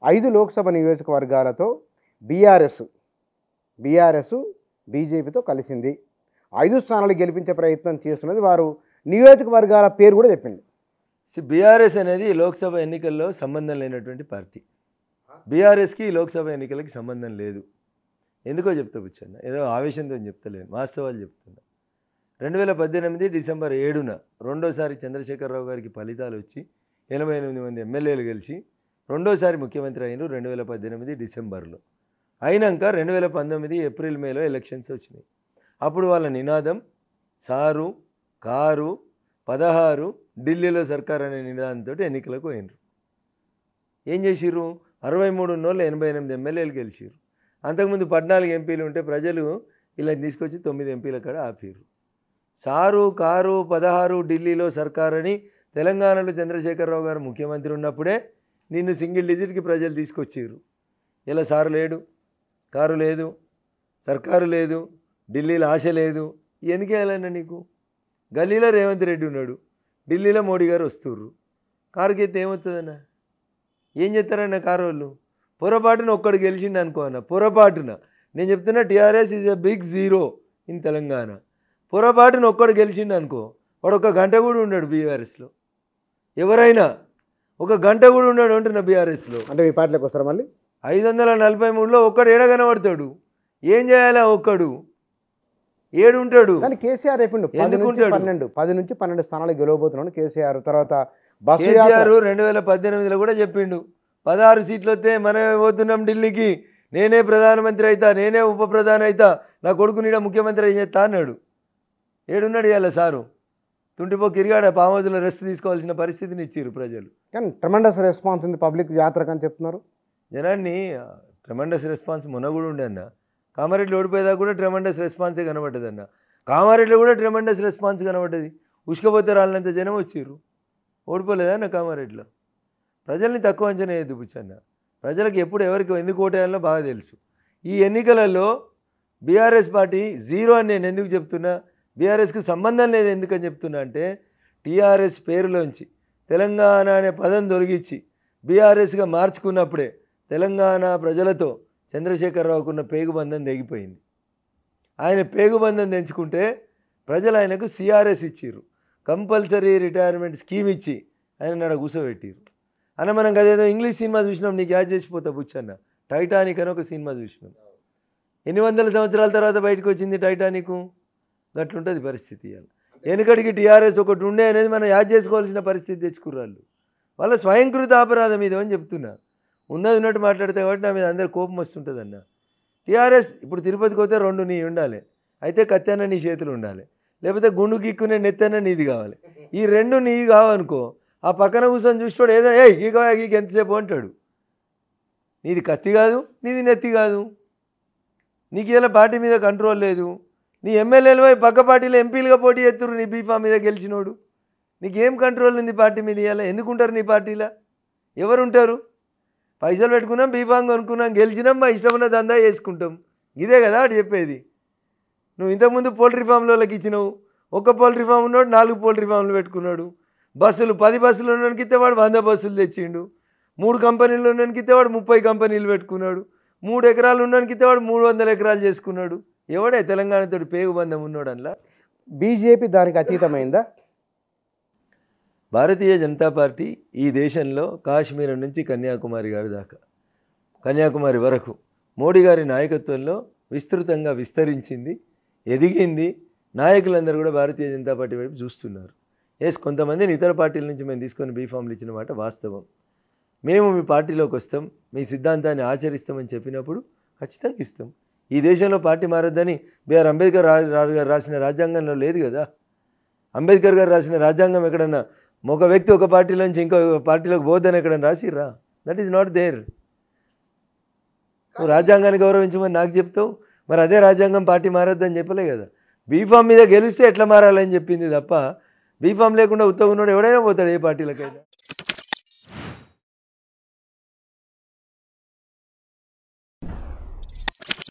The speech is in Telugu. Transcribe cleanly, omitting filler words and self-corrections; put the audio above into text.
5 లోక్సభ నియోజకవర్గాలతో బీఆర్ఎస్ బీజేపీతో కలిసింది. 5 స్థానాలు గెలిపించే ప్రయత్నం చేస్తున్నది. వారు నియోజకవర్గాల పేరు కూడా చెప్పింది. బీఆర్ఎస్ అనేది లోక్సభ ఎన్నికల్లో సంబంధం లేనటువంటి పార్టీ. బీఆర్ఎస్కి లోక్సభ ఎన్నికలకి సంబంధం లేదు. ఎందుకో చెప్తా కూర్చున్నా, ఏదో ఆవేశంతో చెప్తలేను, వాస్తవాలు చెప్తున్నా. 2018 డిసెంబర్ 7న రెండోసారి చంద్రశేఖరరావు గారికి ఫలితాలు వచ్చి 88 మంది ఎమ్మెల్యేలు గెలిచి రెండోసారి ముఖ్యమంత్రి అయినారు 2018 డిసెంబర్లో. అయినాక 2019 ఏప్రిల్ మేలో ఎలక్షన్స్ వచ్చినాయి. అప్పుడు వాళ్ళ నినాదం సారు కారు 16 ఢిల్లీలో సర్కార్ అనే నినాదంతో ఎన్నికలకు పోయినారు. ఏం చేసిర్రు? 63 ఉన్నోళ్ళు 88 ఎమ్మెల్యేలు గెలిచిర్రు. అంతకుముందు 14 ఎంపీలు ఉంటే ప్రజలు ఇలా తీసుకొచ్చి 9 ఎంపీల కాడ ఆపిర్రు. సారు కారు 16 ఢిల్లీలో సర్కార్ అని తెలంగాణలో చంద్రశేఖరరావు గారు ముఖ్యమంత్రి ఉన్నప్పుడే నిన్ను సింగిల్ డిజిట్కి ప్రజలు తీసుకొచ్చిర్రు. ఇలా సారు లేడు, కారు లేదు, సర్కారు లేదు, ఢిల్లీలో ఆశ లేదు. ఎందుకు వేయాలన్నా నీకు? గల్లీలో రేవంత్ రెడ్డి ఉన్నాడు, ఢిల్లీలో మోడీ గారు వస్తుర్రు. కారుకి ఎత్తే ఏమవుతుందన్న? ఏం చేస్తారన్న కారు వాళ్ళు? పొరపాటున ఒక్కడు గెలిచిండు అనుకో అన్న, పొరపాటున నేను చెప్తున్నా, TRS is a big zero in Telangana. పొరపాటున ఒక్కడు గెలిచిండు అనుకో, వాడు ఒక గంట కూడా ఉన్నాడు బీఆర్ఎస్లో. ఎవరైనా ఒక గంట కూడా ఉన్నాడు అంటున్నా బీఆర్ఎస్లో. అంటే మీ పార్టీలోకి వస్తారు మళ్ళీ? 543లో ఒక్కడు ఏడ కనబడతాడు? ఏం చేయాలా? ఒక్కడు ఏడు ఉంటాడు. కానీ కేసీఆర్ చెప్పిండు 10 నుంచి 12 స్థానాలు గెలవబోతున్నాడు కేసీఆర్. తర్వాత కేసీఆర్ 2018లో కూడా చెప్పిండు 16 సీట్లు వస్తే మనమే పోతున్నాం ఢిల్లీకి, నేనే ప్రధానమంత్రి అవుతా, నేనే ఉప ప్రధాని అవుతా, నా కొడుకు నీడ ముఖ్యమంత్రి అని చేస్తా అన్నాడు. ఏడున్నాడు ఇవాళ సారు? తుంటిపో కిరిగాడ ఫామ్ హౌస్లో రెస్ట్ తీసుకోవాల్సిన పరిస్థితిని ఇచ్చిర్రు ప్రజలు. కానీ ట్రెమెండస్ రెస్పాన్స్ ఉంది పబ్లిక్ యాత్రకు అని చెప్తున్నారు జనాన్ని. ట్రెమెండస్ రెస్పాన్స్ మొన్న కూడా ఉండే అన్న. కామారెడ్డిలో ఓడిపోయేదా కూడా ట్రెమెండస్ రెస్పాన్సే కనబడ్డది అన్న. కామారెడ్డిలో కూడా ట్రెమెండస్ రెస్పాన్స్ కనబడ్డది. ఉష్కపోతే రాళ్ళంత జనం వచ్చిర్రు. ఓడిపోలేదా అన్న కామారెడ్డిలో? ప్రజల్ని తక్కువ అంచనా వేయద్దు బుచ్చన్న. ప్రజలకు ఎప్పుడు ఎవరికి ఎందుకు ఓటేయాలో బాగా తెలుసు. ఈ ఎన్నికలలో బీఆర్ఎస్ పార్టీ జీరో అని నేను ఎందుకు చెప్తున్నా, బీఆర్ఎస్కి సంబంధం లేదు ఎందుకని చెప్తున్నా అంటే, టీఆర్ఎస్ పేరులోంచి తెలంగాణ అనే పదం తొలగించి బీఆర్ఎస్గా మార్చుకున్నప్పుడే తెలంగాణ ప్రజలతో చంద్రశేఖరరావుకున్న పేగుబంధం తెగిపోయింది. ఆయన పేగుబంధం తెంచుకుంటే ప్రజలు ఆయనకు సిఆర్ఎస్ ఇచ్చిర్రు, కంపల్సరీ రిటైర్మెంట్ స్కీమ్ ఇచ్చి ఆయన నాడ కూర్చోబెట్టిర్రు. అన్న మనం కదేదో ఇంగ్లీష్ సినిమా చూసినాం, నీకు యాడ్ చేసిపోతా బుచ్చన్న. టైటానిక్ అని ఒక సినిమా చూసినాం. ఎన్ని వందల సంవత్సరాల తర్వాత బయటకు వచ్చింది టైటానిక్. గట్లుంటుంది పరిస్థితి. వెనుకడికి టీఆర్ఎస్ ఒకటి ఉండే అనేది మనం యాడ్ చేసుకోవాల్సిన పరిస్థితి తెచ్చుకుర్రాళ్ళు. వాళ్ళ స్వయంకృత అపరాధం ఇది అని చెప్తున్నా. ఉన్నది ఉన్నట్టు మాట్లాడితే కాబట్టి నా మీద అందరు కోపం వస్తుంటుంది అన్న. టీఆర్ఎస్ ఇప్పుడు తిరుపతికి పోతే 2 నీ ఉండాలి, అయితే కత్తెన్న నీ చేతులు ఉండాలి, లేకపోతే గుండు గిక్కునే నెత్తెన్న నీది కావాలి. ఈ 2 నీవి కావనుకో, ఆ పక్కన కూర్చొని చూస్తాడు ఏదో గీక ఎంతసేపు అంటాడు. నీది కత్తి కాదు, నీది నెత్తి కాదు, నీకు ఇలా పార్టీ మీద కంట్రోల్ లేదు. నీ ఎమ్మెల్యేలు పక్క పార్టీలో ఎంపీలుగా పోటీ చేస్తున్నారు, నీ బీఫా మీద గెలిచినోడు. నీకేం కంట్రోల్ ఉంది పార్టీ మీద? ఇలా ఎందుకుంటారు నీ పార్టీలో? ఎవరు ఉంటారు? పైసలు పెట్టుకున్నాం, బీఫాం కొనుక్కున్నాం, గెలిచినాం, మా ఇష్టమైన దందా చేసుకుంటాం. ఇదే కదా అటు చెప్పేది. నువ్వు ఇంతకుముందు పోల్ట్రీ ఫామ్లకి ఇచ్చినావు. ఒక పోల్ట్రీ ఫామ్ ఉన్నాడు 4 పోల్ట్రీ ఫామ్లు పెట్టుకున్నాడు. బస్సులు 10 బస్సులు ఉండడానికి ఇస్తే వాడు 100 బస్సులు తెచ్చిండు. 3 కంపెనీలు ఉండడానికి ఇస్తే వాడు 30 కంపెనీలు పెట్టుకున్నాడు. 3 ఎకరాలు ఉండడానికి ఇస్తే వాడు 300 ఎకరాలు చేసుకున్నాడు. ఎవడే తెలంగాణతో పేగుబంధం ఉన్నాడు అందులో? బీజేపీ దానికి అతీతమైందా? భారతీయ జనతా పార్టీ ఈ దేశంలో కాశ్మీర్ నుంచి కన్యాకుమారి గారి దాకా, కన్యాకుమారి వరకు మోడీ గారి నాయకత్వంలో విస్తృతంగా విస్తరించింది, ఎదిగింది. నాయకులందరూ కూడా భారతీయ జనతా పార్టీ వైపు చూస్తున్నారు. కొంతమందిని ఇతర పార్టీల నుంచి మేము తీసుకొని బీఫామ్లు ఇచ్చిన మాట వాస్తవం. మేము మీ పార్టీలోకి వస్తాం, మీ సిద్ధాంతాన్ని ఆచరిస్తామని చెప్పినప్పుడు ఖచ్చితంగా ఇస్తాం. ఈ దేశంలో పార్టీ మారద్దని బిఆర్ అంబేద్కర్ గారు రాసిన రాజ్యాంగంలో లేదు కదా. అంబేద్కర్ గారు రాసిన రాజ్యాంగం ఎక్కడన్నా ఒక వ్యక్తి ఒక పార్టీలోంచి ఇంకో పార్టీలోకి పోద్దని ఎక్కడన్నా రాసిర్రా? That is not there. నువ్వు రాజ్యాంగాన్ని గౌరవించమని నాకు చెప్తావు, మరి అదే రాజ్యాంగం పార్టీ మారద్దని చెప్పలే కదా. బీఫామ్ మీద గెలిస్తే ఎట్లా మారాలని చెప్పింది తప్ప, బీఫామ్ లేకుండా ఉత్తగా ఉన్నాడు ఎవడైనా పోతాడు ఏ పార్టీలకైనా.